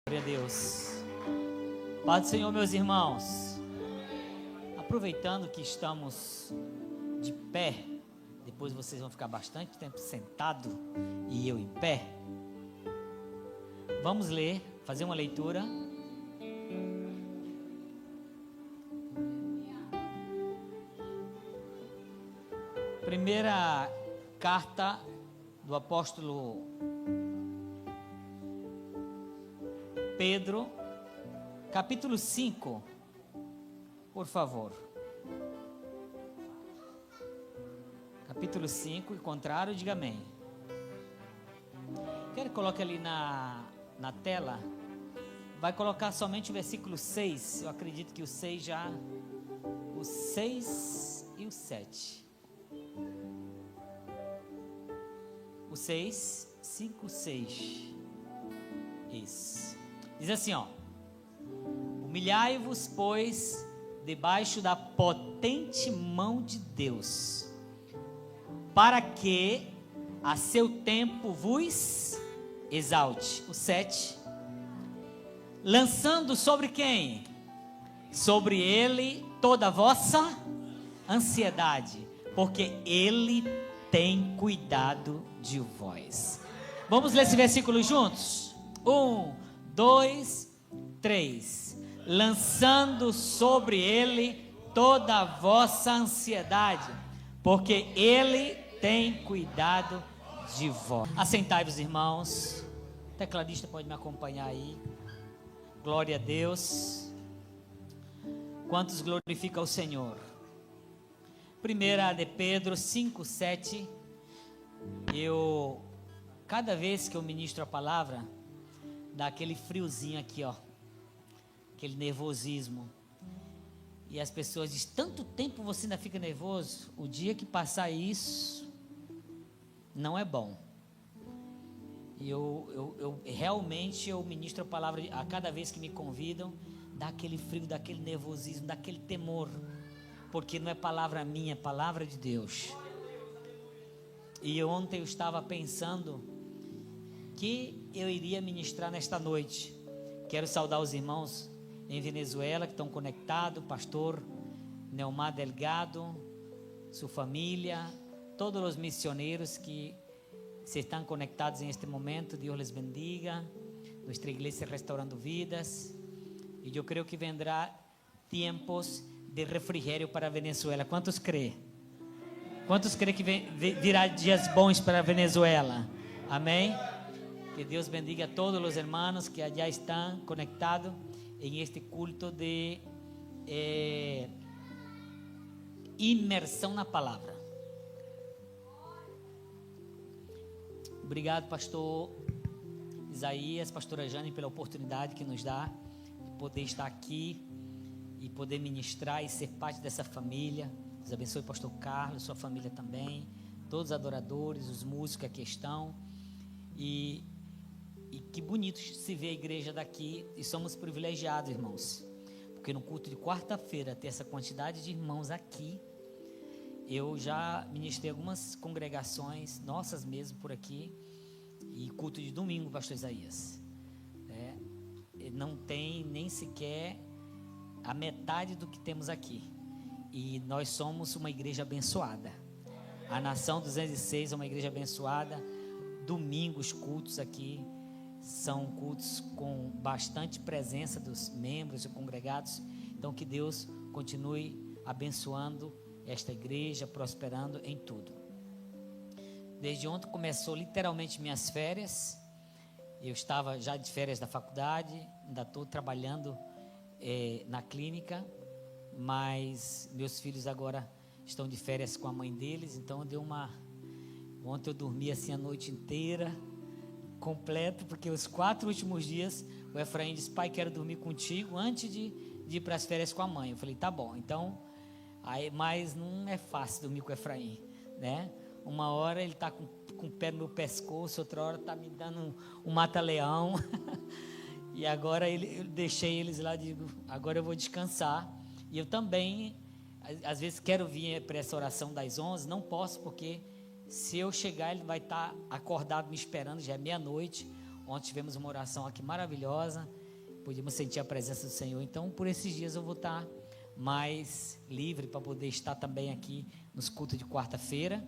Glória a Deus. Paz do Senhor, meus irmãos. Aproveitando que estamos de pé, depois vocês vão ficar bastante tempo sentado e eu em pé. Vamos ler, fazer uma leitura. Primeira carta do apóstolo Pedro, capítulo 5, por favor. Capítulo 5, e contrário, diga amém. Quero que coloque ali na tela. Vai colocar somente o versículo 6. Eu acredito que o 6 já... O 6 e o 7. O 6, 5, 6. Isso. Diz assim, ó: humilhai-vos, pois, debaixo da potente mão de Deus, para que a seu tempo vos exalte. O 7. Lançando sobre quem? Sobre ele toda a vossa ansiedade, porque ele tem cuidado de vós. Vamos ler esse versículo juntos? 1, 2, 3. Lançando sobre ele toda a vossa ansiedade, porque ele tem cuidado de vós. Assentai-vos, irmãos. O tecladista pode me acompanhar aí. Glória a Deus. Quantos glorificam o Senhor? Primeira de Pedro 5, 7. Cada vez que eu ministro a palavra, dá aquele friozinho aqui, ó, aquele nervosismo, e as pessoas dizem: tanto tempo você ainda fica nervoso? O dia que passar isso, não é bom. E eu realmente ministro a palavra, a cada vez que me convidam, dá aquele frio, dá aquele nervosismo, dá aquele temor, porque não é palavra minha, é palavra de Deus. E ontem eu estava pensando que eu iria ministrar nesta noite. Quero saudar os irmãos em Venezuela que estão conectados, pastor Neomar Delgado, sua família, todos os missioneiros que se estão conectados em este momento. Deus les bendiga. Nuestra iglesia Restaurando Vidas. E eu creio que vendrá tempos de refrigério para a Venezuela. Quantos creem? Quantos creem que virá dias bons para a Venezuela? Amém? Que Deus bendiga a todos os irmãos que allá estão conectados em este culto de imersão na palavra. Obrigado, pastor Isaías, pastora Jane, pela oportunidade que nos dá de poder estar aqui e poder ministrar e ser parte dessa família. Deus abençoe o pastor Carlos, sua família também, todos os adoradores, os músicos que aqui estão. E que bonito se vê a igreja daqui, e somos privilegiados, irmãos, porque no culto de quarta-feira ter essa quantidade de irmãos aqui. Eu já ministrei algumas congregações nossas mesmo por aqui, e culto de domingo, pastor Isaías, não tem nem sequer a metade do que temos aqui, e nós somos uma igreja abençoada. A Nação 206 é uma igreja abençoada. Domingo os cultos aqui são cultos com bastante presença dos membros e congregados. Então que Deus continue abençoando esta igreja, prosperando em tudo. Desde ontem começou literalmente minhas férias. Eu estava já de férias da faculdade, ainda estou trabalhando na clínica, mas meus filhos agora estão de férias com a mãe deles. Então ontem eu dormi assim a noite inteira, completo, porque os 4 últimos dias o Efraim disse: pai, quero dormir contigo antes de ir para as férias com a mãe. Eu falei: tá bom. Então, mas não é fácil dormir com o Efraim, né? Uma hora ele está com o pé no meu pescoço, outra hora está me dando um mata-leão. E agora eu deixei eles lá, digo: agora eu vou descansar. E eu também, às vezes, quero vir para essa oração das 11, não posso, porque se eu chegar, ele vai estar acordado me esperando, já é meia-noite, Ontem tivemos uma oração aqui maravilhosa, podíamos sentir a presença do Senhor. Então, por esses dias eu vou estar mais livre para poder estar também aqui nos cultos de quarta-feira.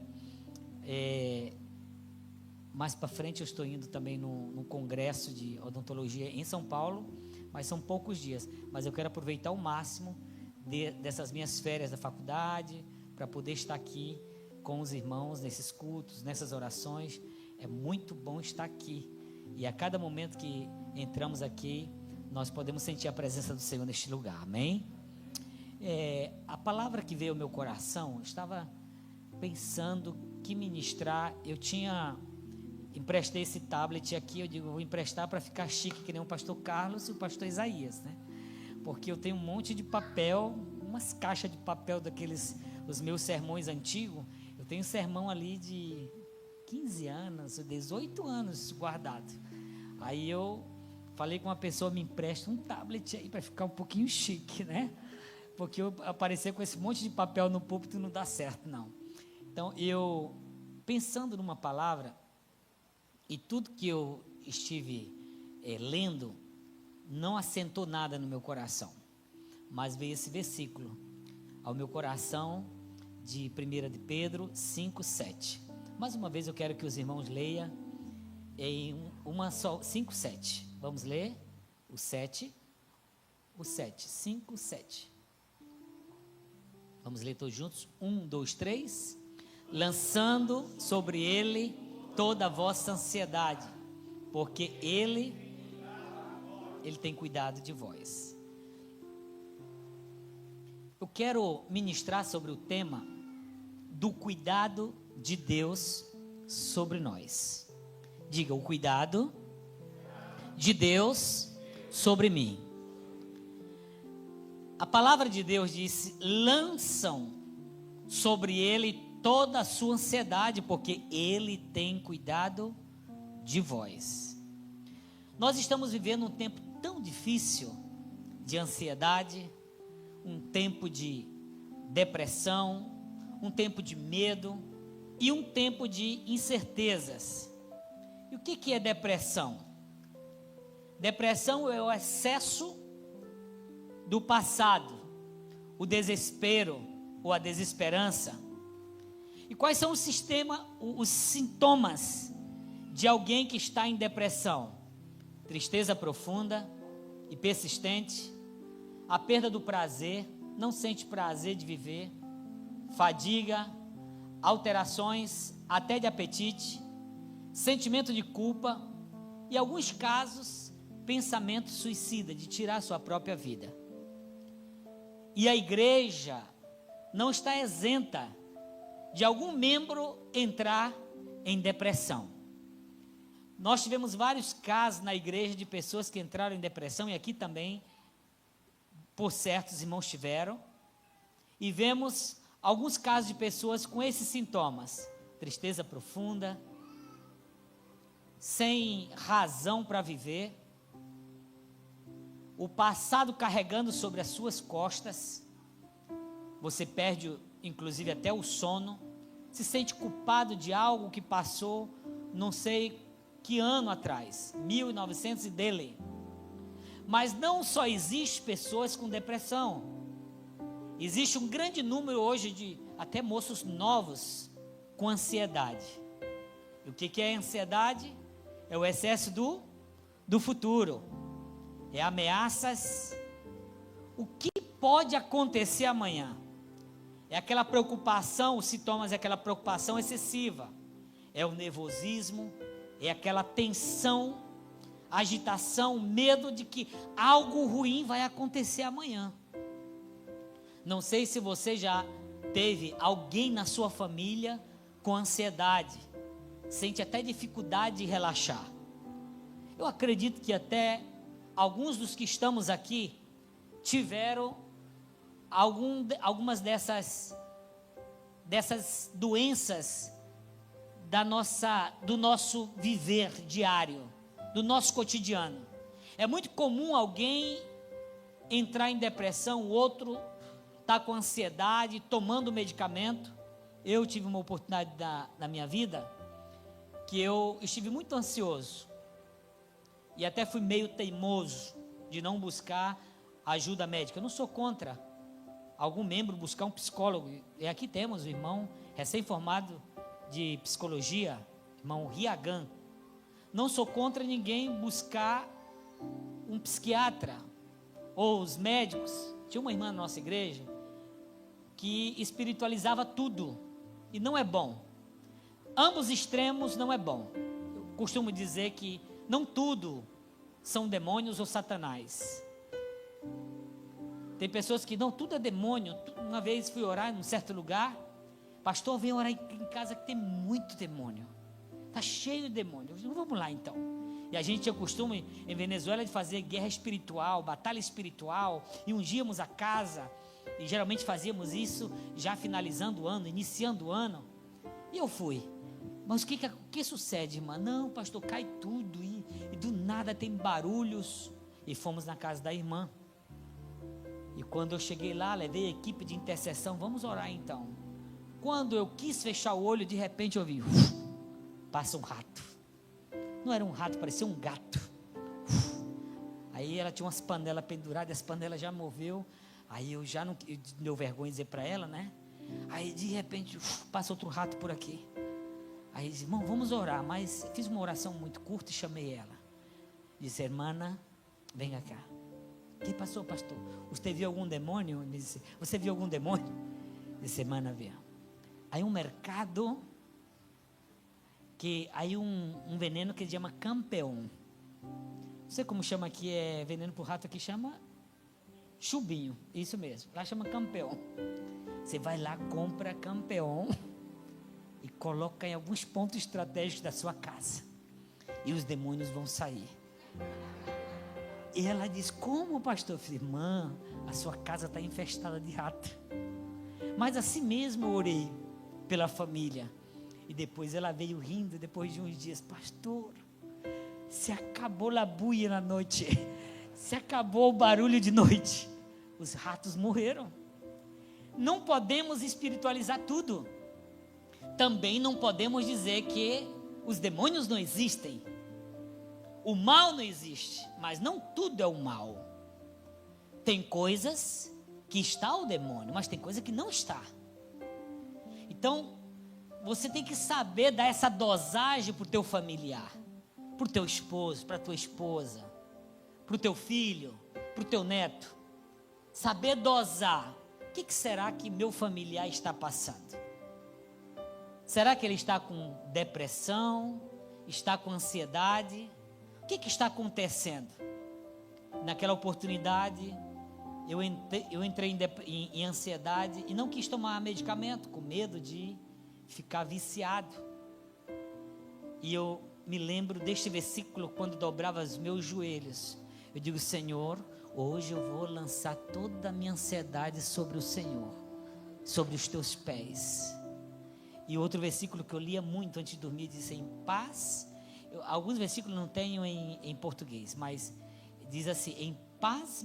Mais para frente eu estou indo também no congresso de odontologia em São Paulo, mas são poucos dias. Mas eu quero aproveitar o máximo dessas minhas férias da faculdade para poder estar aqui com os irmãos nesses cultos, nessas orações. É muito bom estar aqui. E a cada momento que entramos aqui, nós podemos sentir a presença do Senhor neste lugar. Amém? A palavra que veio ao meu coração, eu estava pensando que ministrar. Eu emprestei esse tablet aqui, eu digo, vou emprestar para ficar chique que nem o pastor Carlos e o pastor Isaías, né? Porque eu tenho um monte de papel, umas caixas de papel os meus sermões antigos. Eu tenho sermão ali de 15 anos, 18 anos guardado. Aí eu falei com uma pessoa, me empresta um tablet aí para ficar um pouquinho chique, né? Porque eu aparecer com esse monte de papel no púlpito não dá certo, não. Então, eu, pensando numa palavra, e tudo que eu estive lendo, não assentou nada no meu coração. Mas veio esse versículo ao meu coração, de 1 de Pedro 5:7. Mais uma vez eu quero que os irmãos leiam em uma só, 5:7. Vamos ler o 7, 5, 7. Vamos ler todos juntos, 1, 2, 3. Lançando sobre ele toda a vossa ansiedade, porque ele tem cuidado de vós. Eu quero ministrar sobre o tema do cuidado de Deus sobre nós. Diga, o cuidado de Deus sobre mim. A palavra de Deus diz: lançam sobre ele toda a sua ansiedade, porque ele tem cuidado de vós. Nós estamos vivendo um tempo tão difícil de ansiedade, um tempo de depressão, um tempo de medo e um tempo de incertezas. E o que é depressão? Depressão é o excesso do passado, o desespero ou a desesperança. E quais são os sintomas de alguém que está em depressão? Tristeza profunda e persistente, a perda do prazer, não sente prazer de viver, fadiga, alterações até de apetite, sentimento de culpa e, em alguns casos, pensamento suicida, de tirar sua própria vida. E a igreja não está isenta de algum membro entrar em depressão. Nós tivemos vários casos na igreja de pessoas que entraram em depressão, e aqui também, por certos irmãos tiveram, e vemos alguns casos de pessoas com esses sintomas: tristeza profunda, sem razão para viver, o passado carregando sobre as suas costas, você perde inclusive até o sono, se sente culpado de algo que passou, não sei que ano atrás, 1900 e dele. Mas não só existe pessoas com depressão, existe um grande número hoje de até moços novos com ansiedade. E o que é ansiedade? É o excesso do futuro, é ameaças, o que pode acontecer amanhã. É aquela preocupação, os sintomas é aquela preocupação excessiva, é o nervosismo, é aquela tensão, agitação, medo de que algo ruim vai acontecer amanhã. Não sei se você já teve alguém na sua família com ansiedade, sente até dificuldade de relaxar. Eu acredito que até alguns dos que estamos aqui tiveram algumas dessas doenças do nosso viver diário, do nosso cotidiano. É muito comum alguém entrar em depressão, o outro está com ansiedade, tomando medicamento. Eu tive uma oportunidade na minha vida que eu estive muito ansioso. e até fui meio teimoso de não buscar ajuda médica. Eu não sou contra algum membro buscar um psicólogo. E aqui temos o irmão recém-formado de psicologia, irmão Riagan. Não sou contra ninguém buscar um psiquiatra ou os médicos. Tinha uma irmã na nossa igreja que espiritualizava tudo, e não é bom. Ambos extremos não é bom. Eu costumo dizer que não tudo são demônios ou satanás. Tem pessoas que não, tudo é demônio. Uma vez fui orar em um certo lugar, pastor, vem orar em casa que tem muito demônio, está cheio de demônio. Eu digo, vamos lá então. E a gente tinha costume em Venezuela de fazer guerra espiritual, batalha espiritual, e ungíamos a casa, e geralmente fazíamos isso já finalizando o ano, iniciando o ano. E eu fui. Mas o que sucede, irmã? Não, pastor, cai tudo e do nada tem barulhos. E fomos na casa da irmã. E quando eu cheguei lá, levei a equipe de intercessão, vamos orar então. Quando eu quis fechar o olho, de repente eu vi, passa um rato. Não era um rato, parecia um gato. Aí ela tinha umas panelas penduradas, as panelas já moveu. Aí eu já não deu vergonha de dizer para ela, né? Aí de repente, passa outro rato por aqui. Aí disse, irmão, vamos orar. Mas fiz uma oração muito curta e chamei ela. Disse, irmã, venha cá. O que passou, pastor? Você viu algum demônio? Me disse, você viu algum demônio? Disse, irmã, veio. Aí um mercado, aí um veneno que ele chama campeão. Não sei como chama aqui, é veneno para o rato, aqui chama chubinho, isso mesmo, lá chama campeão. Você vai lá, compra campeão e coloca em alguns pontos estratégicos da sua casa, e os demônios vão sair. E ela diz, como, pastor? Eu falei, irmã, a sua casa está infestada de rato. Mas assim mesmo eu orei pela família. E depois ela veio rindo, depois de uns dias, pastor, se acabou a buia na noite, se acabou o barulho de noite, os ratos morreram. Não podemos espiritualizar tudo. Também não podemos dizer que os demônios não existem. O mal não existe, mas não tudo é o mal. Tem coisas que está o demônio, mas tem coisa que não está. Então, você tem que saber dar essa dosagem para o teu familiar, para o teu esposo, para a tua esposa, para o teu filho, para o teu neto. Saber dosar. O que será que meu familiar está passando? Será que ele está com depressão? Está com ansiedade? O que está acontecendo? Naquela oportunidade, eu entrei em ansiedade e não quis tomar medicamento, com medo de ficar viciado. E eu me lembro deste versículo, quando dobrava os meus joelhos. Eu digo, Senhor, hoje eu vou lançar toda a minha ansiedade sobre o Senhor, sobre os teus pés. E outro versículo que eu lia muito antes de dormir, diz, em paz. Alguns versículos não tenho em português, mas diz assim, em paz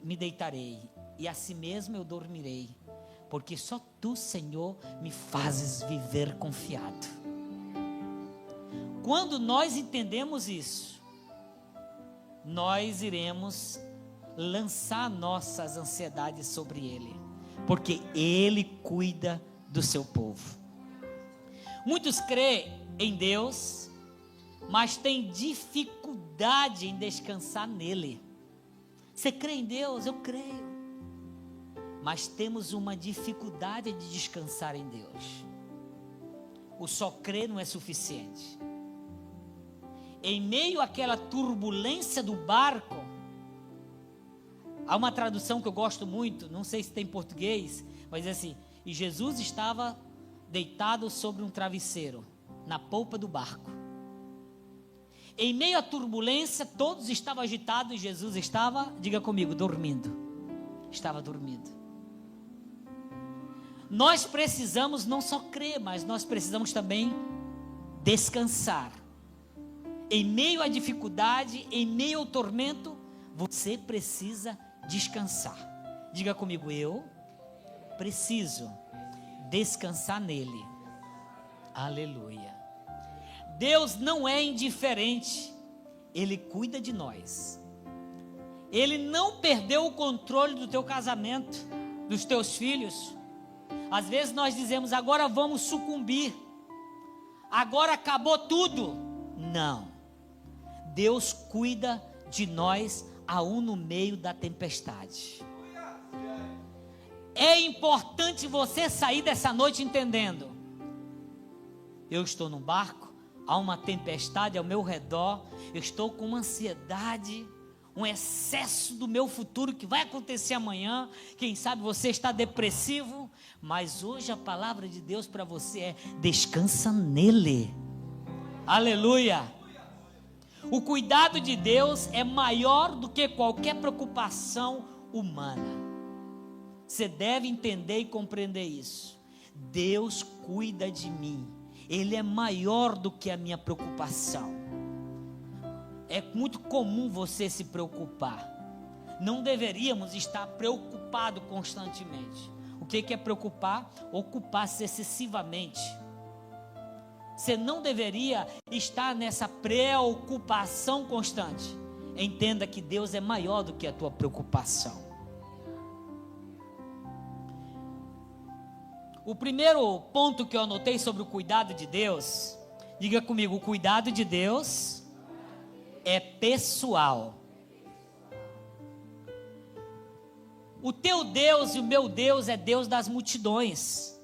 me deitarei, e assim mesmo eu dormirei, porque só tu, Senhor, me fazes viver confiado. Quando nós entendemos isso, nós iremos lançar nossas ansiedades sobre Ele, porque Ele cuida do seu povo. Muitos creem em Deus, mas têm dificuldade em descansar nele. Você crê em Deus? Eu creio. Mas temos uma dificuldade de descansar em Deus. O só crer não é suficiente. Em meio àquela turbulência do barco, há uma tradução que eu gosto muito, não sei se tem em português, mas é assim, e Jesus estava deitado sobre um travesseiro, na polpa do barco. Em meio à turbulência, todos estavam agitados e Jesus estava, diga comigo, dormindo. Estava dormindo. Nós precisamos não só crer, mas nós precisamos também descansar. Em meio à dificuldade, em meio ao tormento, você precisa descansar. Diga comigo, eu preciso descansar nele. Aleluia. Deus não é indiferente Ele cuida de nós. Ele não perdeu o controle do teu casamento, dos teus filhos. Às vezes nós dizemos, agora vamos sucumbir, agora acabou tudo. Não. Deus cuida de nós aún no meio da tempestade. É importante você sair dessa noite entendendo: eu estou num barco, há uma tempestade ao meu redor, eu estou com uma ansiedade, um excesso do meu futuro que vai acontecer amanhã. Quem sabe você está depressivo, mas hoje a palavra de Deus para você é: descansa nele. Aleluia. O cuidado de Deus é maior do que qualquer preocupação humana. Você deve entender e compreender isso. Deus cuida de mim. Ele é maior do que a minha preocupação. É muito comum você se preocupar. Não deveríamos estar preocupados constantemente. O que é preocupar? Ocupar-se excessivamente. Você não deveria estar nessa preocupação constante. Entenda que Deus é maior do que a tua preocupação. O primeiro ponto que eu anotei sobre o cuidado de Deus, diga comigo: o cuidado de Deus é pessoal. O teu Deus e o meu Deus é Deus das multidões.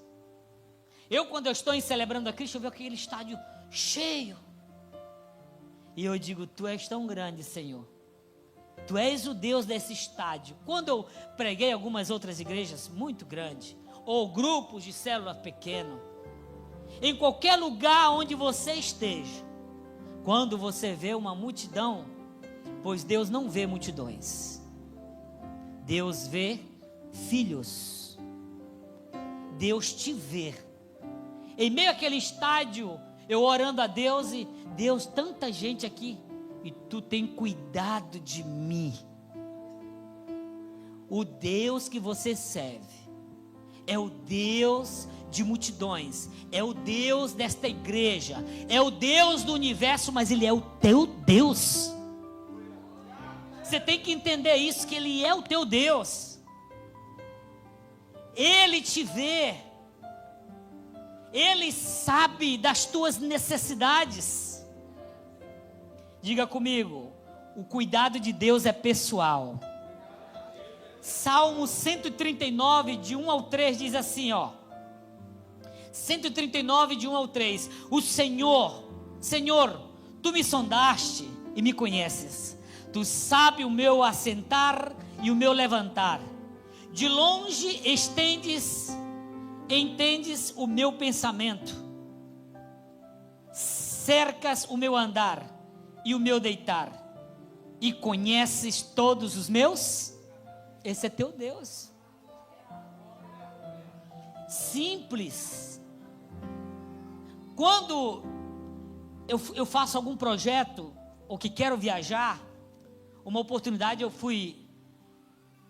Quando eu estou celebrando a Cristo, eu vejo aquele estádio cheio. E eu digo: tu és tão grande, Senhor. Tu és o Deus desse estádio. Quando eu preguei em algumas outras igrejas muito grandes, ou grupos de célula pequeno, em qualquer lugar onde você esteja, quando você vê uma multidão, pois Deus não vê multidões, Deus vê filhos. Deus te vê. Em meio àquele estádio, eu orando a Deus e: Deus, tanta gente aqui, e tu tem cuidado de mim. O Deus que você serve é o Deus de multidões, é o Deus desta igreja, é o Deus do universo, mas Ele é o teu Deus. Você tem que entender isso, que Ele é o teu Deus. Ele te vê. Ele sabe das tuas necessidades. Diga comigo: o cuidado de Deus é pessoal. Salmo 139, de 1 ao 3, diz assim, 139, de 1 ao 3. O Senhor, tu me sondaste e me conheces. Tu sabes o meu assentar e o meu levantar. De longe entendes o meu pensamento. Cercas o meu andar e o meu deitar. E conheces todos os meus. Esse é teu Deus. Simples. Quando eu faço algum projeto, ou que quero viajar, uma oportunidade, eu fui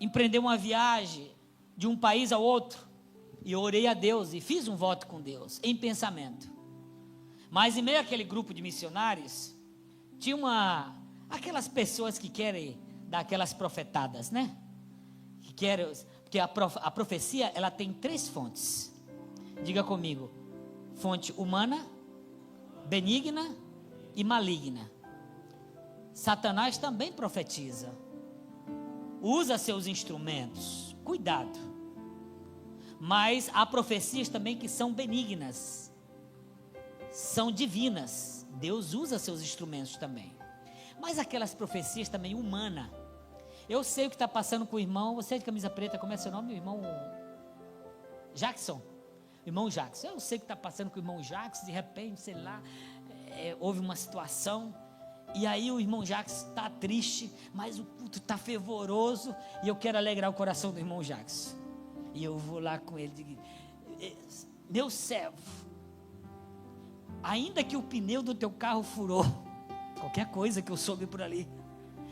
empreender uma viagem de um país ao outro, e eu orei a Deus, e fiz um voto com Deus, em pensamento. Mas em meio àquele grupo de missionários, tinha aquelas pessoas que querem dar aquelas profetadas, né? Porque a profecia, ela tem 3 fontes. Diga comigo: fonte humana, benigna e maligna. Satanás também profetiza, usa seus instrumentos, cuidado. Mas há profecias também que são benignas, são divinas. Deus usa seus instrumentos também. Mas aquelas profecias também humanas. Eu sei o que está passando com o irmão. Você é de camisa preta, como é seu nome? O irmão Jackson. Irmão Jackson. Eu sei o que está passando com o irmão Jackson. De repente, sei lá, houve uma situação. E aí o irmão Jackson está triste, mas o culto está fervoroso. E eu quero alegrar o coração do irmão Jackson. E eu vou lá com ele e digo: meu servo, ainda que o pneu do teu carro furou, qualquer coisa que eu soube por ali,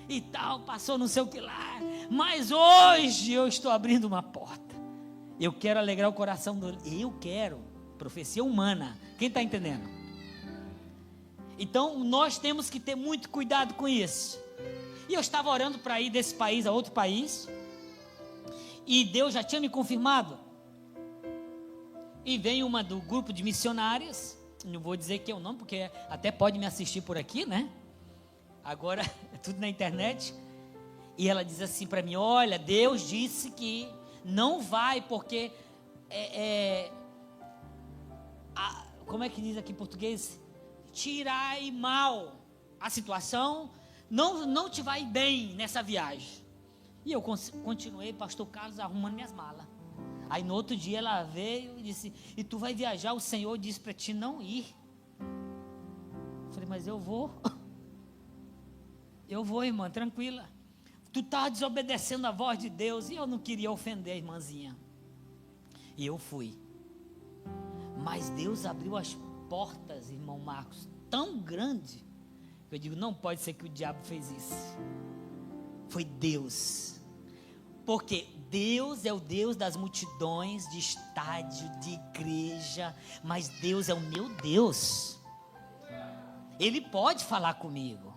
e tal, passou não sei o que lá, mas hoje eu estou abrindo uma porta. Eu quero alegrar o coração dele. Eu quero, profecia humana. Quem está entendendo? Então nós temos que ter muito cuidado com isso. E eu estava orando para ir desse país a outro país, e Deus já tinha me confirmado. E vem uma do grupo de missionárias, não vou dizer que é o nome, porque até pode me assistir por aqui, né? Agora é tudo na internet. E ela diz assim para mim: olha, Deus disse que não vai, porque como é que diz aqui em português? Tirai mal a situação, não te vai bem nessa viagem. E eu continuei, pastor Carlos, arrumando minhas malas. Aí no outro dia ela veio e disse: e tu vai viajar, o Senhor disse para ti não ir. Eu falei: mas eu vou. Eu vou, irmã, tranquila. Tu está desobedecendo a voz de Deus. E eu não queria ofender a irmãzinha. E eu fui. Mas Deus abriu as portas, irmão Marcos, tão grande, que eu digo: não pode ser que o diabo fez isso. Foi Deus. Porque Deus é o Deus das multidões, de estádio, de igreja. Mas Deus é o meu Deus. Ele pode falar comigo.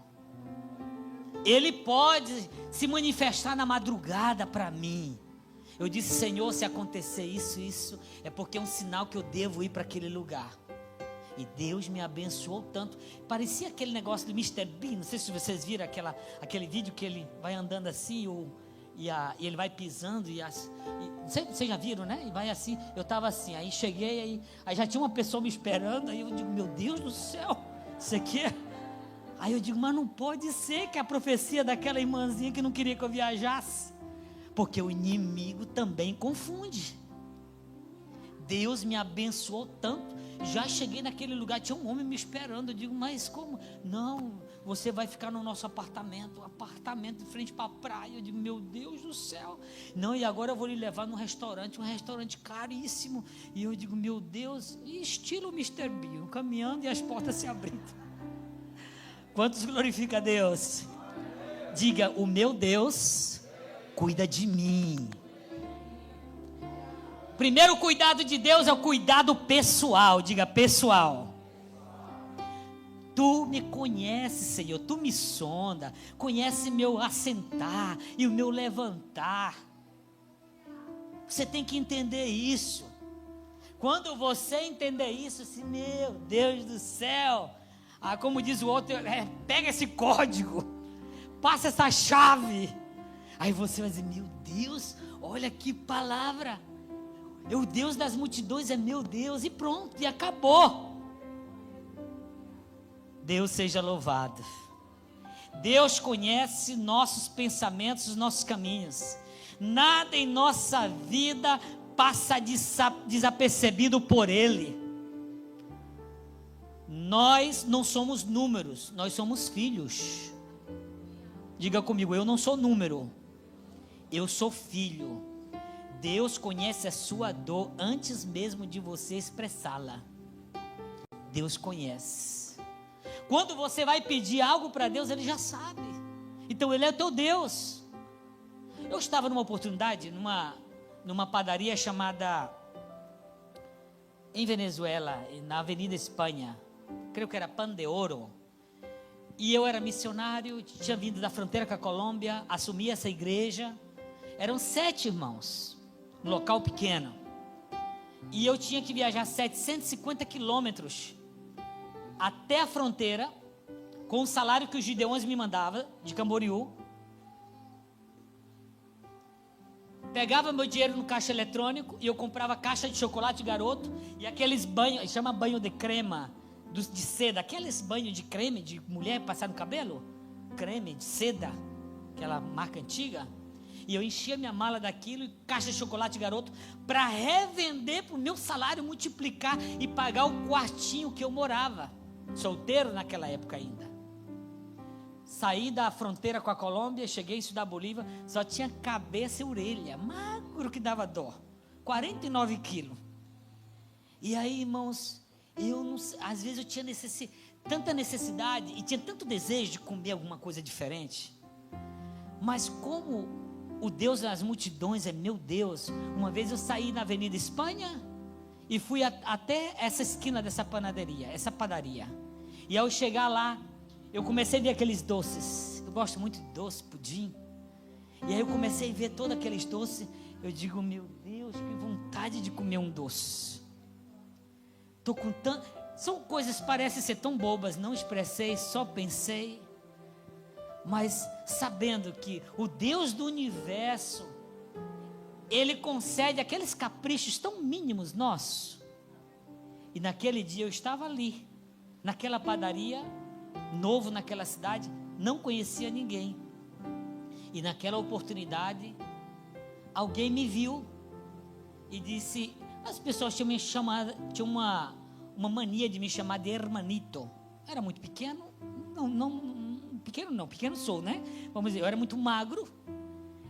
Ele pode se manifestar na madrugada para mim. Eu disse: Senhor, se acontecer isso, é porque é um sinal que eu devo ir para aquele lugar. E Deus me abençoou tanto. Parecia aquele negócio do Mr. Bean. Não sei se vocês viram aquele vídeo que ele vai andando assim, e ele vai pisando. Não sei, vocês já viram, né? E vai assim. Eu estava assim, aí cheguei, aí já tinha uma pessoa me esperando. Aí eu digo: meu Deus do céu, isso aqui é... Aí eu digo: mas não pode ser que a profecia daquela irmãzinha que não queria que eu viajasse. Porque o inimigo também confunde. Deus me abençoou tanto. Já cheguei naquele lugar, tinha um homem me esperando. Eu digo: mas como? Não, você vai ficar no nosso apartamento em frente para a praia. Eu digo: meu Deus do céu. Não, e agora eu vou lhe levar num restaurante, um restaurante caríssimo. E eu digo: meu Deus, estilo Mr. Bean, caminhando e as portas se abrindo. Quantos glorifica a Deus? Diga: o meu Deus cuida de mim. Primeiro cuidado de Deus é o cuidado pessoal. Diga: pessoal. Tu me conheces, Senhor, tu me sonda, conhece meu assentar e o meu levantar. Você tem que entender isso. Quando você entender isso, assim, meu Deus do céu, como diz o outro, pega esse código, passa essa chave. Aí você vai dizer: meu Deus, olha que palavra. O Deus das multidões é meu Deus. E pronto, e acabou. Deus seja louvado. Deus conhece nossos pensamentos, os nossos caminhos. Nada em nossa vida passa desapercebido por Ele. Nós não somos números, nós somos filhos. Diga comigo: eu não sou número, eu sou filho. Deus conhece a sua dor antes mesmo de você expressá-la. Deus conhece. Quando você vai pedir algo para Deus, Ele já sabe. Então Ele é o teu Deus. Eu estava numa oportunidade, numa padaria chamada, em Venezuela, na Avenida Espanha, creio que era Pan de Oro. E eu era missionário, tinha vindo da fronteira com a Colômbia, assumi essa igreja. Eram 7 irmãos, um local pequeno. E eu tinha que viajar 750 quilômetros até a fronteira, com o salário que os Gideões me mandavam, de Camboriú. Pegava meu dinheiro no caixa eletrônico e eu comprava caixa de chocolate Garoto e aqueles banhos, chama banho de crema, de seda, aqueles banhos de creme de mulher passar no cabelo, creme de seda, aquela marca antiga. E eu enchia minha mala daquilo e caixa de chocolate Garoto para revender para o meu salário multiplicar e pagar o quartinho que eu morava, solteiro naquela época ainda. Saí da fronteira com a Colômbia, cheguei em Ciudad Bolívar, só tinha cabeça e orelha, magro que dava dó, 49 quilos. E aí, irmãos, às vezes eu tinha tanta necessidade e tinha tanto desejo de comer alguma coisa diferente. Mas como o Deus das multidões é meu Deus, uma vez eu saí na Avenida Espanha e fui até essa esquina dessa padaria. E ao chegar lá, eu comecei a ver aqueles doces. Eu gosto muito de doce, pudim. E aí eu comecei a ver todos aqueles doces. Eu digo, meu Deus, que vontade de comer um doce. Tô com tanto... São coisas que parecem ser tão bobas. Não expressei, só pensei. Mas sabendo que o Deus do universo, Ele concede aqueles caprichos tão mínimos nossos. E naquele dia eu estava ali, naquela padaria, novo naquela cidade, não conhecia ninguém. E naquela oportunidade, alguém me viu e disse, as pessoas tinham me chamado, tinham uma mania de me chamar de hermanito. Era muito pequeno, pequeno sou, né? Vamos dizer, eu era muito magro.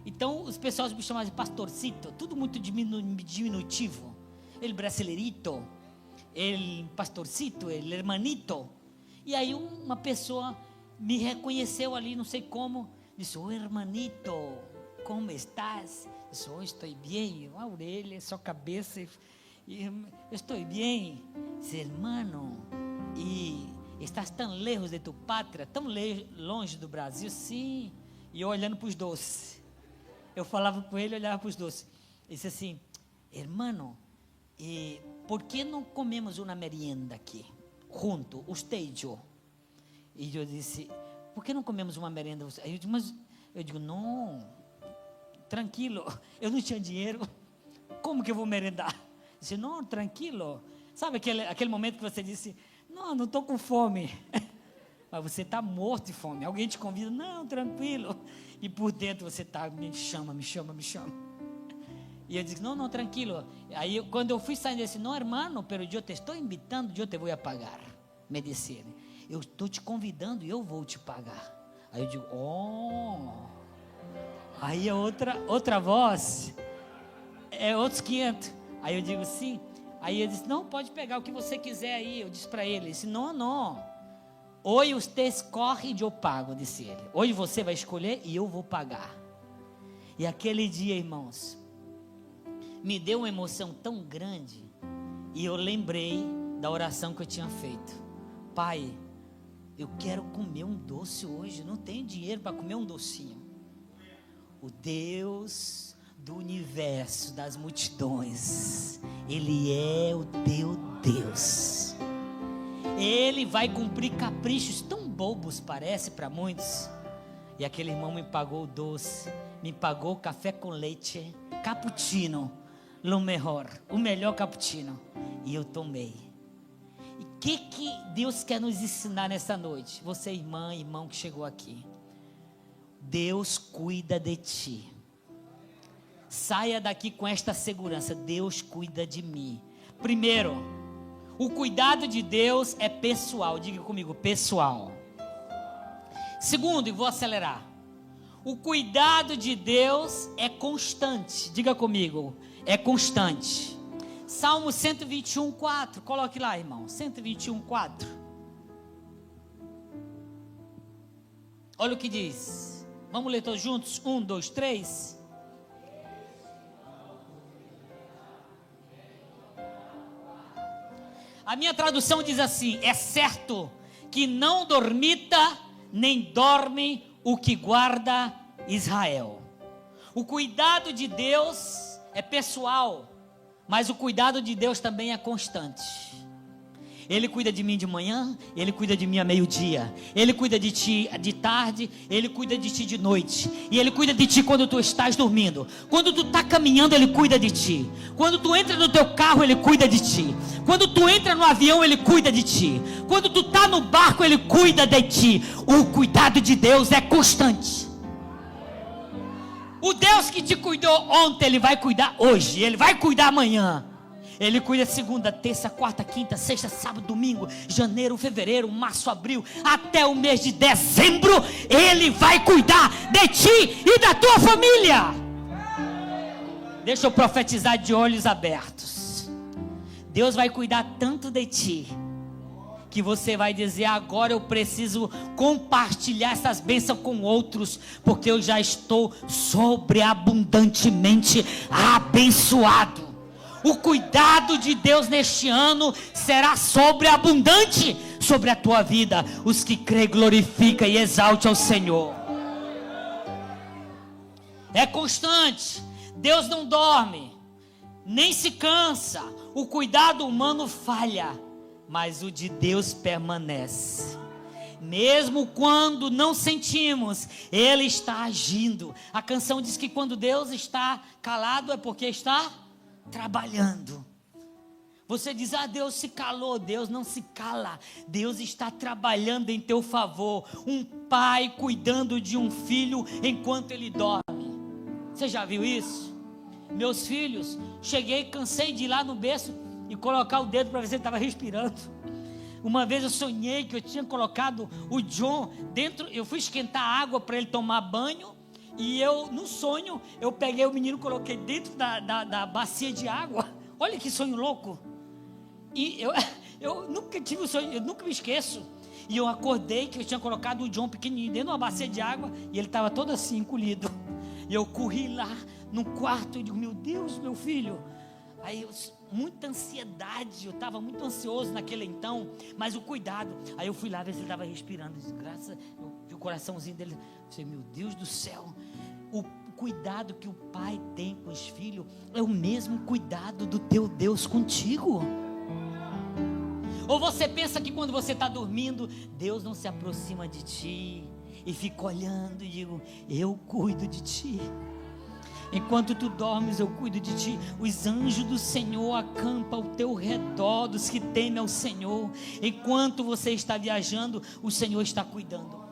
Então os pessoas me chamavam de pastorcito, tudo muito diminutivo. El brasileirito, el pastorcito, el hermanito. E aí uma pessoa me reconheceu ali, não sei como, disse, oh hermanito, como estás? Eu disse, oh, estou bem, a orelha, sua cabeça, eu estou bem. Disse, hermano, e estás tão lejos de tu pátria, tão longe do Brasil? Sim. E eu olhando para os doces, eu falava com ele, olhava para os doces, ele disse assim, hermano, por que não comemos uma merienda aqui? Junto, usted e eu. E eu disse, por que não comemos uma merenda? Aí eu digo, não, tranquilo, eu não tinha dinheiro, como que eu vou merendar? Disse, não, tranquilo. Sabe aquele momento que você disse, não estou com fome, mas você está morto de fome, alguém te convida, não, tranquilo, e por dentro você está, me chama. E eu disse, não, tranquilo. Aí quando eu fui saindo, eu disse, não, hermano, pero eu te estou invitando, eu te vou a pagar. Me disse ele, eu estou te convidando e eu vou te pagar. Aí eu digo, aí é outra voz, é outros 500. Aí eu digo, sim. Aí ele disse, não, pode pegar o que você quiser aí. Eu disse para ele, disse, não, hoje você escolhe e eu pago, disse ele. Hoje você vai escolher e eu vou pagar. E aquele dia, irmãos, me deu uma emoção tão grande, e eu lembrei da oração que eu tinha feito. Pai, eu quero comer um doce hoje, não tenho dinheiro para comer um docinho. O Deus do universo, das multidões, Ele é o teu Deus. Ele vai cumprir caprichos tão bobos, parece para muitos. E aquele irmão me pagou o doce, me pagou o café com leite, cappuccino, o melhor cappuccino, e eu tomei. E o que Deus quer nos ensinar nessa noite? Você, irmão que chegou aqui, Deus cuida de ti. Saia daqui com esta segurança, Deus cuida de mim. Primeiro, o cuidado de Deus é pessoal, diga comigo, pessoal. Segundo, e vou acelerar, o cuidado de Deus é constante, diga comigo, é constante. Salmo 121, 4, coloque lá, irmão, 121, 4. Olha o que diz, vamos ler todos juntos, 1, 2, 3. A minha tradução diz assim, é certo que não dormita, nem dorme o que guarda Israel. O cuidado de Deus é pessoal, mas o cuidado de Deus também é constante. Ele cuida de mim de manhã, Ele cuida de mim a meio-dia, Ele cuida de ti de tarde, Ele cuida de ti de noite, e Ele cuida de ti quando tu estás dormindo. Quando tu está caminhando, Ele cuida de ti. Quando tu entra no teu carro, Ele cuida de ti. Quando tu entra no avião, Ele cuida de ti. Quando tu está no barco, Ele cuida de ti. O cuidado de Deus é constante. O Deus que te cuidou ontem, Ele vai cuidar hoje, Ele vai cuidar amanhã. Ele cuida segunda, terça, quarta, quinta, sexta, sábado, domingo, janeiro, fevereiro, março, abril, até o mês de dezembro. Ele vai cuidar de ti e da tua família. Deixa eu profetizar de olhos abertos. Deus vai cuidar tanto de ti, que você vai dizer, agora eu preciso compartilhar essas bênçãos com outros, porque eu já estou sobreabundantemente abençoado. O cuidado de Deus neste ano será sobreabundante sobre a tua vida. Os que crê, glorifica e exalte ao Senhor. É constante. Deus não dorme, nem se cansa. O cuidado humano falha, mas o de Deus permanece. Mesmo quando não sentimos, Ele está agindo. A canção diz que quando Deus está calado é porque está trabalhando. Você diz, Deus se calou. Deus não se cala. Deus está trabalhando em teu favor. Um pai cuidando de um filho enquanto ele dorme. Você já viu isso? Meus filhos, cheguei, cansei de ir lá no berço e colocar o dedo para ver se ele estava respirando. Uma vez eu sonhei que eu tinha colocado o John dentro, eu fui esquentar água para ele tomar banho, e no sonho, eu peguei o menino e coloquei dentro da bacia de água. Olha que sonho louco. E eu nunca tive um sonho, eu nunca me esqueço. E eu acordei que eu tinha colocado o John pequenininho dentro de uma bacia de água, e ele estava todo assim, encolhido. E eu corri lá no quarto e digo, meu Deus, meu filho. Aí muita ansiedade, eu estava muito ansioso naquele então, mas o cuidado. Aí eu fui lá ver se ele estava respirando. Graças, eu vi o coraçãozinho dele. Eu falei, meu Deus do céu. O cuidado que o pai tem com os filhos é o mesmo cuidado do teu Deus contigo. Ou você pensa que quando você está dormindo, Deus não se aproxima de ti e fica olhando e digo, eu cuido de ti. Enquanto tu dormes, eu cuido de ti. Os anjos do Senhor acampam ao teu redor, dos que temem ao Senhor. Enquanto você está viajando, o Senhor está cuidando.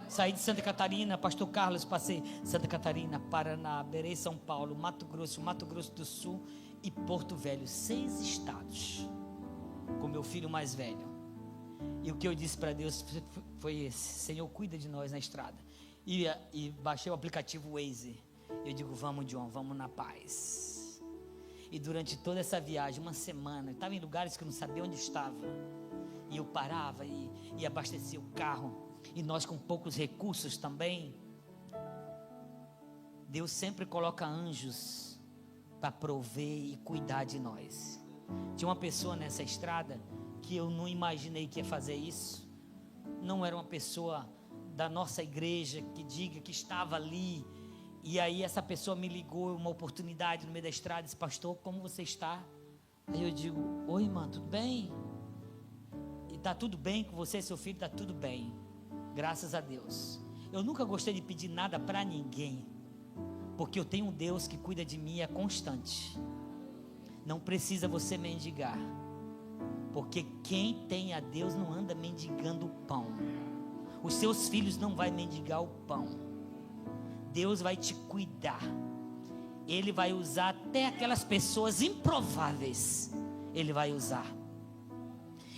Saí de Santa Catarina, Pastor Carlos, passei Santa Catarina, Paraná, Berê, São Paulo, Mato Grosso do Sul e Porto Velho. 6 estados, com meu filho mais velho. E o que eu disse para Deus foi esse: Senhor, cuida de nós na estrada. E baixei o aplicativo Waze. Eu digo, vamos, John, vamos na paz. E durante toda essa viagem, uma semana, eu estava em lugares que eu não sabia onde estava. E eu parava e abastecia o carro. E nós com poucos recursos também. Deus sempre coloca anjos para prover e cuidar de nós. Tinha uma pessoa nessa estrada que eu não imaginei que ia fazer isso. Não era uma pessoa da nossa igreja que diga que estava ali. E aí essa pessoa me ligou, uma oportunidade no meio da estrada, disse, pastor, como você está? Aí eu digo, oi irmã, tudo bem? E está tudo bem com você e seu filho? Está tudo bem, graças a Deus. Eu nunca gostei de pedir nada para ninguém, porque eu tenho um Deus que cuida de mim e é constante. Não precisa você mendigar, porque quem tem a Deus não anda mendigando o pão. Os seus filhos não vão mendigar o pão. Deus vai te cuidar. Ele vai usar até aquelas pessoas improváveis. Ele vai usar.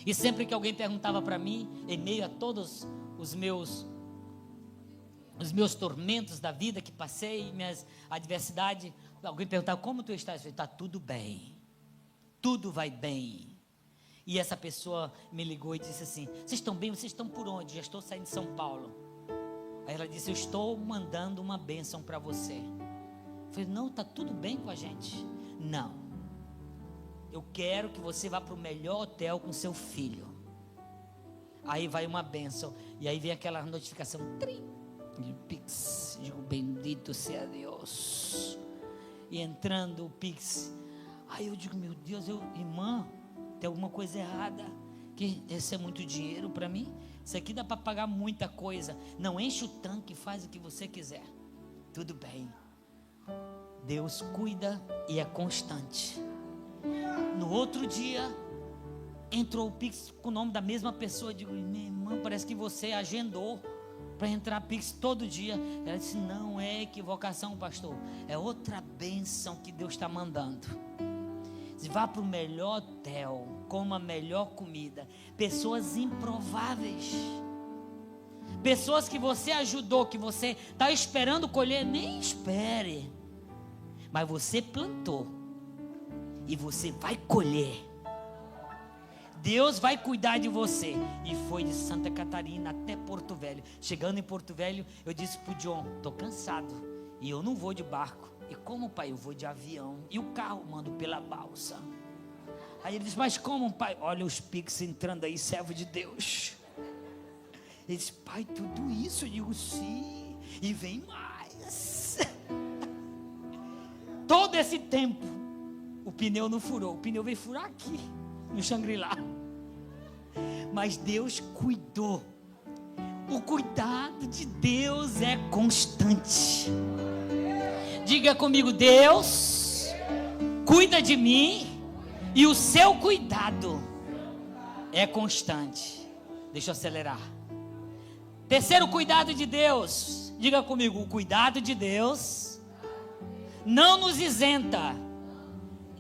E sempre que alguém perguntava para mim, em meio a todos os meus tormentos da vida que passei, minhas adversidades, alguém perguntava, como tu estás? Eu falei, está tudo bem. Tudo vai bem. E essa pessoa me ligou e disse assim, vocês estão bem? Vocês estão por onde? Já estou saindo de São Paulo. Aí ela disse, eu estou mandando uma bênção para você. Eu falei, não, está tudo bem com a gente? Não. Eu quero que você vá para o melhor hotel com seu filho. Aí vai uma bênção. E aí vem aquela notificação. De Pix. Digo, bendito seja Deus. E entrando o Pix. Aí eu digo, meu Deus, irmã, tem alguma coisa errada. Que esse é muito dinheiro para mim. Isso aqui dá para pagar muita coisa. Não, enche o tanque, faz o que você quiser. Tudo bem. Deus cuida e é constante. No outro dia, entrou o Pix com o nome da mesma pessoa. Eu digo, minha irmã, parece que você agendou para entrar Pix todo dia. Ela disse, não é equivocação, pastor. É outra bênção que Deus está mandando. Vá para o melhor hotel, coma a melhor comida. Pessoas improváveis. Pessoas que você ajudou, que você está esperando colher, nem espere. Mas você plantou. E você vai colher. Deus vai cuidar de você. E foi de Santa Catarina até Porto Velho. Chegando em Porto Velho, eu disse para o John, estou cansado. E eu não vou de barco. E como, pai, eu vou de avião. E o carro mando pela balsa. Aí ele diz, mas como, pai? Olha os Pix entrando aí, servo de Deus. Ele diz, pai, tudo isso? Eu digo, sim, e vem mais. Todo esse tempo, o pneu não furou. O pneu veio furar aqui, no Shangri-La. Mas Deus cuidou. O cuidado de Deus é constante. Diga comigo, Deus cuida de mim e o seu cuidado é constante. Deixa eu acelerar. Terceiro cuidado de Deus. Diga comigo, o cuidado de Deus não nos isenta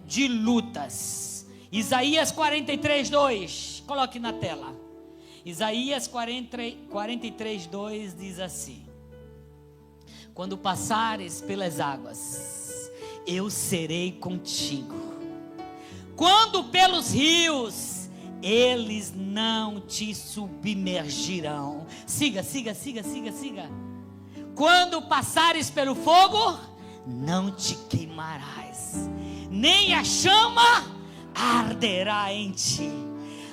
de lutas. Isaías 43:2. Coloque na tela. Isaías 43:2 diz assim: quando passares pelas águas, eu serei contigo. Quando pelos rios, eles não te submergirão. Siga. Quando passares pelo fogo, não te queimarás, nem a chama arderá em ti.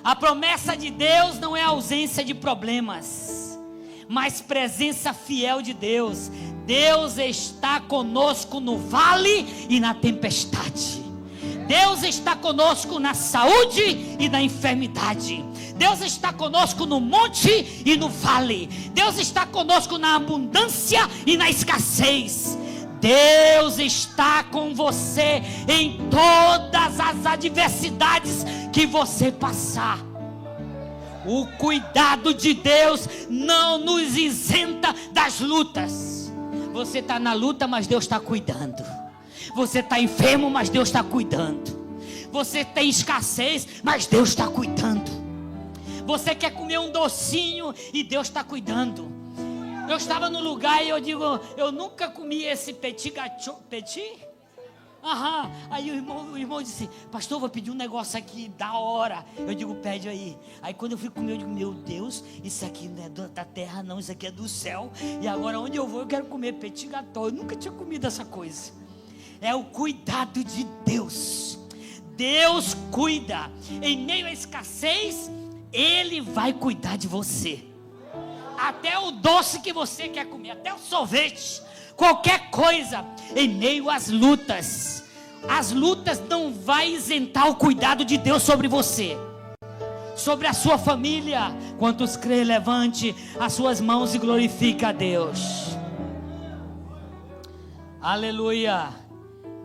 A promessa de Deus não é ausência de problemas, mas presença fiel de Deus. Deus está conosco no vale e na tempestade. Deus está conosco na saúde e na enfermidade. Deus está conosco no monte e no vale. Deus está conosco na abundância e na escassez. Deus está com você em todas as adversidades que você passar. O cuidado de Deus não nos isenta das lutas. Você está na luta, mas Deus está cuidando. Você está enfermo, mas Deus está cuidando. Você tem escassez, mas Deus está cuidando. Você quer comer um docinho e Deus está cuidando. Eu estava no lugar e eu digo, eu nunca comi esse petit gâteau. Petit? Aham. Aí o irmão disse, pastor, vou pedir um negócio aqui da hora. Eu digo, pede aí. Aí quando eu fui comer, eu digo, meu Deus, isso aqui não é da terra não, isso aqui é do céu. E agora onde eu vou, eu quero comer petit gâteau. Eu nunca tinha comido essa coisa. É o cuidado de Deus. Deus cuida. Em meio à escassez, Ele vai cuidar de você. Até o doce que você quer comer, até o sorvete, qualquer coisa, em meio às lutas. As lutas não vai isentar o cuidado de Deus sobre você, sobre a sua família. Quantos crê, levante as suas mãos e glorifique a Deus. Aleluia.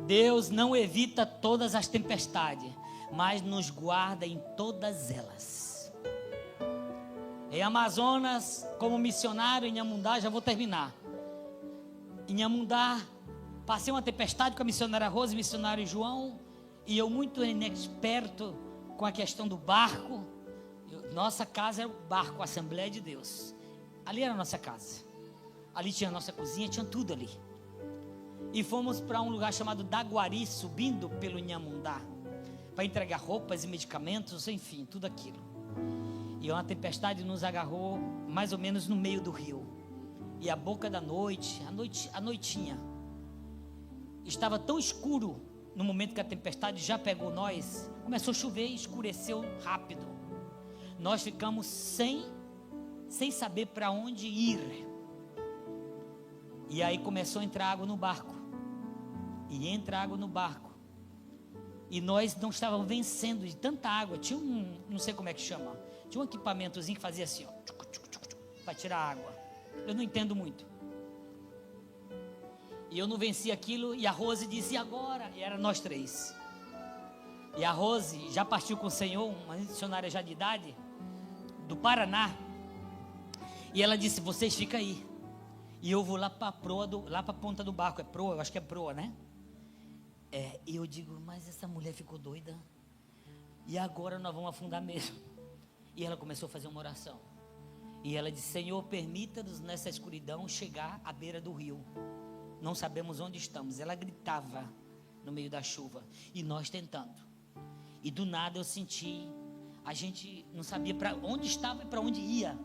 Deus não evita todas as tempestades, mas nos guarda em todas elas. Em Amazonas, como missionário em Inhamundá, já vou terminar. Em Inhamundá, passei uma tempestade com a missionária Rose e o missionário João, e eu muito inexperto com a questão do barco. Nossa casa era o barco, a Assembleia de Deus. Ali era a nossa casa. Ali tinha a nossa cozinha, tinha tudo ali. E fomos para um lugar chamado Daguari, subindo pelo Inhamundá, para entregar roupas e medicamentos, enfim, tudo aquilo. E uma tempestade nos agarrou mais ou menos no meio do rio. E a boca da noite, a noitinha, estava tão escuro no momento que a tempestade já pegou nós. Começou a chover e escureceu rápido. Nós ficamos sem saber para onde ir. E aí começou a entrar água no barco. E entra água no barco. E nós não estávamos vencendo de tanta água. Tinha não sei como é que chama. Tinha um equipamentozinho que fazia assim, ó, para tirar a água. Eu não entendo muito. E eu não venci aquilo. E a Rose disse, e agora? E era nós três. E a Rose já partiu com o Senhor, uma missionária já de idade, do Paraná. E ela disse, vocês ficam aí. E eu vou lá para a proa, lá para a ponta do barco. É proa? Eu acho que é proa, né? E eu digo, mas essa mulher ficou doida. E agora nós vamos afundar mesmo. E ela começou a fazer uma oração. E ela disse, Senhor, permita-nos nessa escuridão chegar à beira do rio. Não sabemos onde estamos. Ela gritava no meio da chuva. E nós tentando. E do nada eu senti, a gente não sabia para onde estava e para onde ia.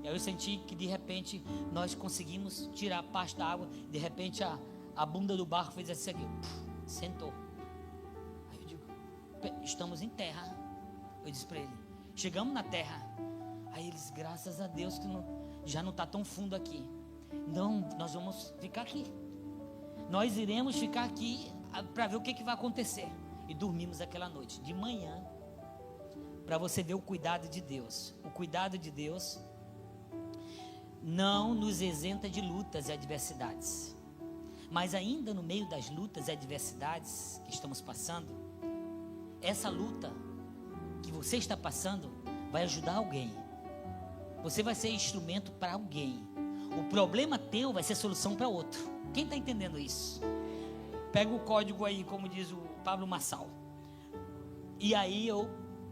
E aí eu senti que de repente nós conseguimos tirar parte da água. De repente a bunda do barco fez assim aqui, sentou. Aí eu digo, estamos em terra. Eu disse para ele, chegamos na terra. Aí eles, graças a Deus que já não está tão fundo aqui. Não, nós vamos ficar aqui. Nós iremos ficar aqui para ver o que vai acontecer. E dormimos aquela noite. De manhã, para você ver o cuidado de Deus. O cuidado de Deus não nos isenta de lutas e adversidades. Mas ainda no meio das lutas e adversidades que estamos passando, essa luta que você está passando vai ajudar alguém. Você vai ser instrumento para alguém. O problema teu vai ser solução para outro. Quem está entendendo isso? Pega o código aí, como diz o Pablo Marçal. E aí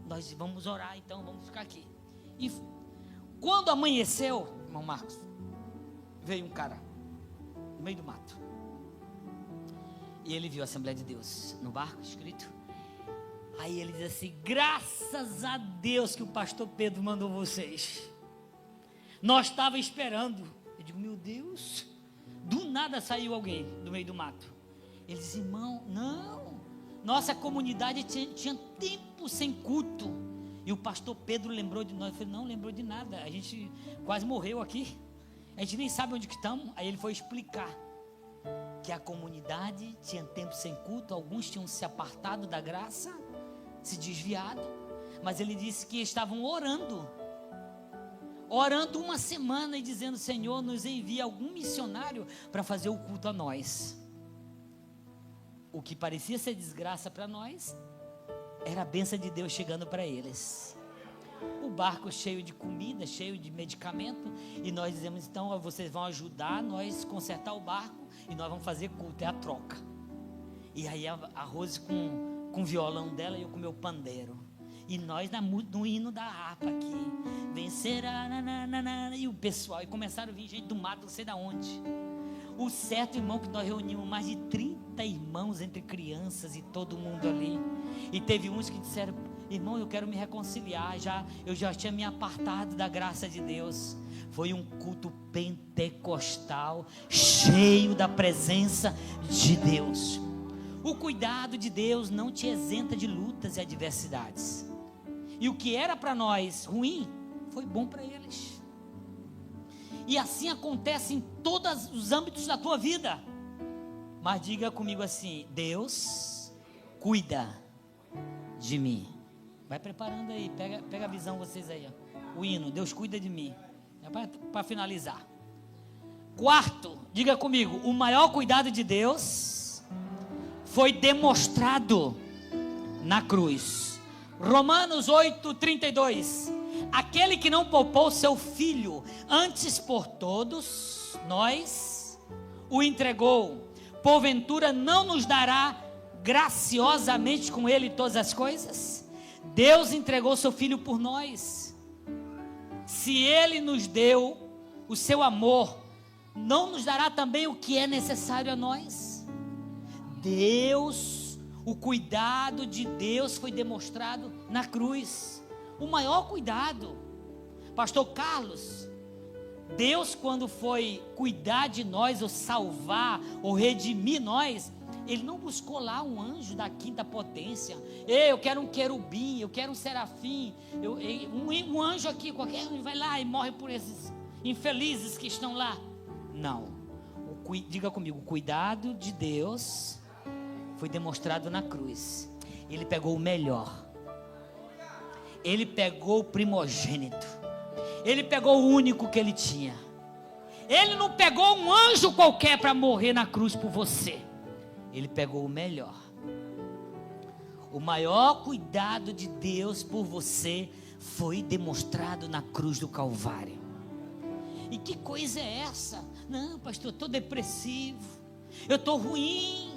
nós vamos orar, então vamos ficar aqui. E quando amanheceu, irmão Marcos, veio um cara no meio do mato. E ele viu a Assembleia de Deus no barco escrito. Aí ele diz assim, graças a Deus que o pastor Pedro mandou vocês. Nós estávamos esperando. Eu digo, meu Deus. Do nada saiu alguém do meio do mato. Ele disse, irmão, não. Nossa comunidade tinha tempo sem culto. E o pastor Pedro lembrou de nós. Eu falei, não lembrou de nada. A gente quase morreu aqui. A gente nem sabe onde que estamos. Aí ele foi explicar que a comunidade tinha tempo sem culto. Alguns tinham se apartado da graça, se desviado. Mas ele disse que estavam orando uma semana e dizendo, Senhor, nos envia algum missionário para fazer o culto a nós. O que parecia ser desgraça para nós, era a bênção de Deus chegando para eles. O barco cheio de comida, cheio de medicamento, e nós dizemos, então vocês vão ajudar nós a consertar o barco, e nós vamos fazer culto, é a troca. E aí a Rose com o violão dela e eu com o meu pandeiro. E nós no hino da harpa aqui, vencerá, nananana, e o pessoal, e começaram a vir gente do mato, não sei da onde. O certo, irmão, que nós reunimos mais de 30 irmãos entre crianças e todo mundo ali. E teve uns que disseram, irmão, eu quero me reconciliar, eu já tinha me apartado da graça de Deus. Foi um culto pentecostal, cheio da presença de Deus. O cuidado de Deus não te isenta de lutas e adversidades. E o que era para nós ruim, foi bom para eles. E assim acontece em todos os âmbitos da tua vida. Mas diga comigo assim, Deus cuida de mim. Vai preparando aí, pega a visão vocês aí, ó. O hino, Deus cuida de mim. É para finalizar. Quarto, diga comigo, o maior cuidado de Deus foi demonstrado na cruz. Romanos 8:32. Aquele que não poupou seu filho, antes por todos nós o entregou, porventura não nos dará graciosamente com ele todas as coisas? Deus entregou seu filho por nós. Se ele nos deu o seu amor, não nos dará também o que é necessário a nós? Deus, o cuidado de Deus foi demonstrado na cruz. O maior cuidado. Pastor Carlos, Deus quando foi cuidar de nós, ou salvar, ou redimir nós, Ele não buscou lá um anjo da quinta potência. Eu quero um querubim, eu quero um serafim, um anjo aqui, qualquer um vai lá e morre por esses infelizes que estão lá. Não, diga comigo, o cuidado de Deus foi demonstrado na cruz. Ele pegou o melhor. Ele pegou o primogênito. Ele pegou o único que ele tinha. Ele não pegou um anjo qualquer para morrer na cruz por você. Ele pegou o melhor. O maior cuidado de Deus por você foi demonstrado na cruz do Calvário. E que coisa é essa? Não, pastor, eu estou depressivo, eu estou ruim,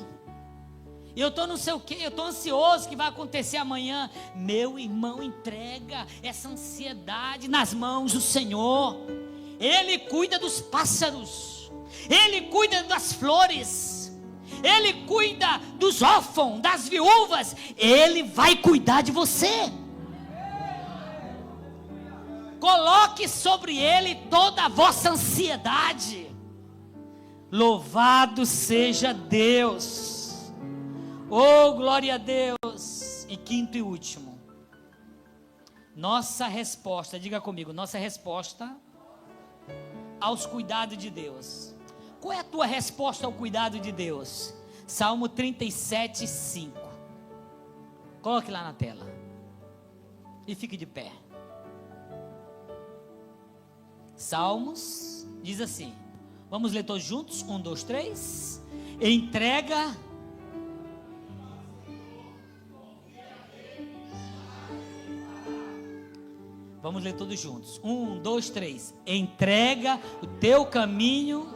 eu estou não sei o que, eu estou ansioso que vai acontecer amanhã. Meu irmão, entrega essa ansiedade nas mãos do Senhor. Ele cuida dos pássaros, Ele cuida das flores, Ele cuida dos órfãos, das viúvas. Ele vai cuidar de você. Coloque sobre Ele toda a vossa ansiedade. Louvado seja Deus. Oh, glória a Deus. E quinto e último. Nossa resposta, diga comigo, nossa resposta aos cuidados de Deus. Qual é a tua resposta ao cuidado de Deus? Salmo 37, 5. Coloque lá na tela. E fique de pé. Salmos, diz assim. Vamos ler todos juntos? 1, 2, 3. Entrega. Vamos ler todos juntos. 1, 2, 3. Entrega o teu caminho.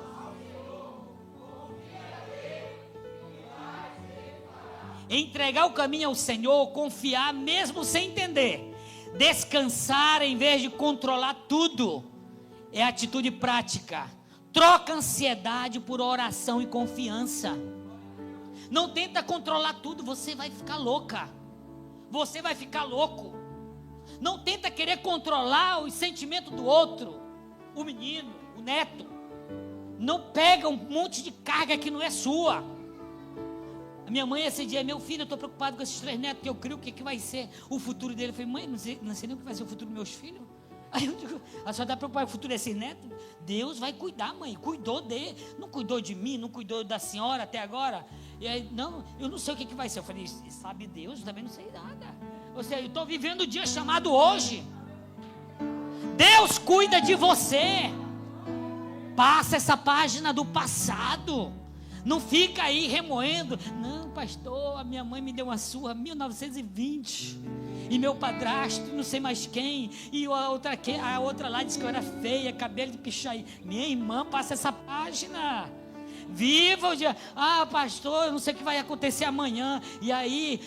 Entregar o caminho ao Senhor, confiar mesmo sem entender. Descansar em vez de controlar tudo. É atitude prática. Troca ansiedade por oração e confiança. Não tenta controlar tudo, você vai ficar louca. Você vai ficar louco. Não tenta querer controlar os sentimentos do outro. O menino, o neto. Não pega um monte de carga que não é sua. A minha mãe esse dia, meu filho, eu estou preocupado com esses 3 netos que eu crio, o que vai ser o futuro dele. Eu falei, mãe, não sei nem o que vai ser o futuro dos meus filhos. Aí eu digo, a senhora está preocupada com o futuro desses netos? Deus vai cuidar, mãe, cuidou dele, não cuidou de mim, não cuidou da senhora até agora. E aí, não, eu não sei o que vai ser. Eu falei, sabe Deus, eu também não sei nada. Ou seja, eu estou vivendo o dia chamado hoje. Deus cuida de você. Passa essa página do passado. Não fica aí remoendo. Não, pastor, a minha mãe me deu uma surra 1920. E meu padrasto, não sei mais quem. E a outra lá disse que eu era feia, cabelo de pichaí. Minha irmã, passa essa página. Viva o dia. Ah, pastor, eu não sei o que vai acontecer amanhã. E aí,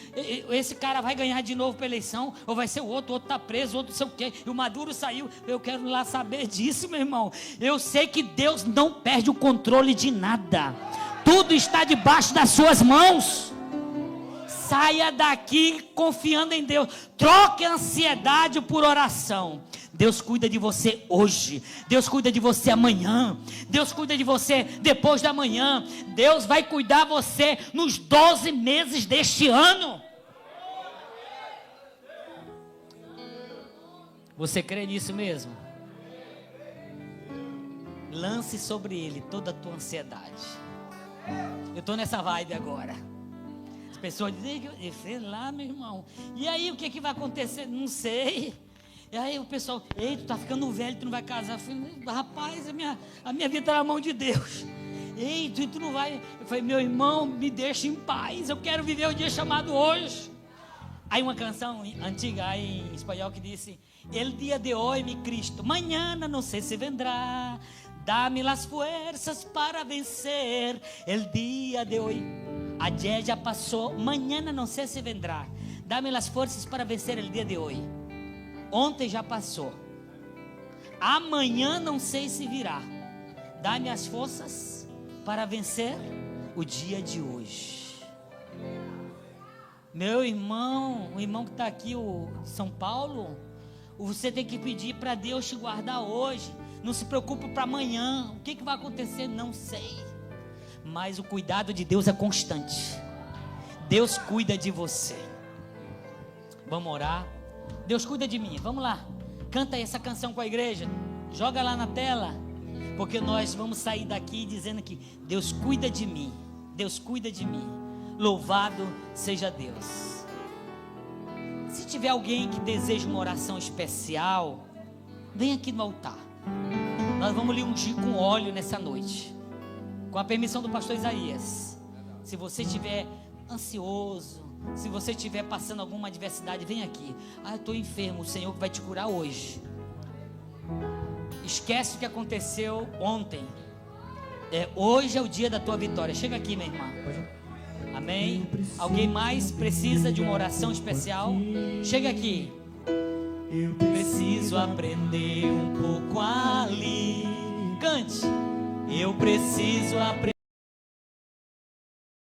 esse cara vai ganhar de novo para a eleição. Ou vai ser o outro está preso, outro não sei o quê. E o Maduro saiu. Eu quero lá saber disso, meu irmão. Eu sei que Deus não perde o controle de nada. Tudo está debaixo das suas mãos. Saia daqui confiando em Deus. Troque a ansiedade por oração. Deus cuida de você hoje. Deus cuida de você amanhã. Deus cuida de você depois da manhã. Deus vai cuidar de você nos 12 meses deste ano. Você crê nisso mesmo? Lance sobre Ele toda a tua ansiedade. Eu estou nessa vibe agora. As pessoas dizem, sei lá, meu irmão. E aí, o que vai acontecer? Não sei. E aí o pessoal, ei, tu tá ficando velho, tu não vai casar. Eu falei, rapaz, a minha vida está na mão de Deus. Ei, tu não vai. Eu falei, meu irmão, me deixa em paz. Eu quero viver o dia chamado hoje. Aí uma canção antiga aí em espanhol que disse, el dia de hoy, mi Cristo, mañana não sei se vendrá. Dá-me las fuerzas para vencer el día de hoy. Ayer já passou, mañana não sei se vendrá. Dá-me las fuerzas para vencer el día de hoy. Ontem já passou. Amanhã não sei se virá. Dá-me as forças para vencer o dia de hoje. Meu irmão, o irmão que está aqui, o São Paulo, você tem que pedir para Deus te guardar hoje. Não se preocupe para amanhã. O que vai acontecer? Não sei. Mas o cuidado de Deus é constante. Deus cuida de você. Vamos orar. Deus cuida de mim. Vamos lá. Canta essa canção com a igreja. Joga lá na tela. Porque nós vamos sair daqui dizendo que Deus cuida de mim. Deus cuida de mim. Louvado seja Deus. Se tiver alguém que deseja uma oração especial, vem aqui no altar. Nós vamos lhe ungir com óleo nessa noite, com a permissão do pastor Isaías. Se você estiver ansioso, se você estiver passando alguma adversidade, vem aqui. Ah, eu estou enfermo, o Senhor vai te curar hoje. Esquece o que aconteceu ontem. Hoje é o dia da tua vitória. Chega aqui, minha irmã. Amém? Alguém mais precisa de uma oração especial? Chega aqui. Eu preciso aprender um pouco ali. Cante. Eu preciso aprender.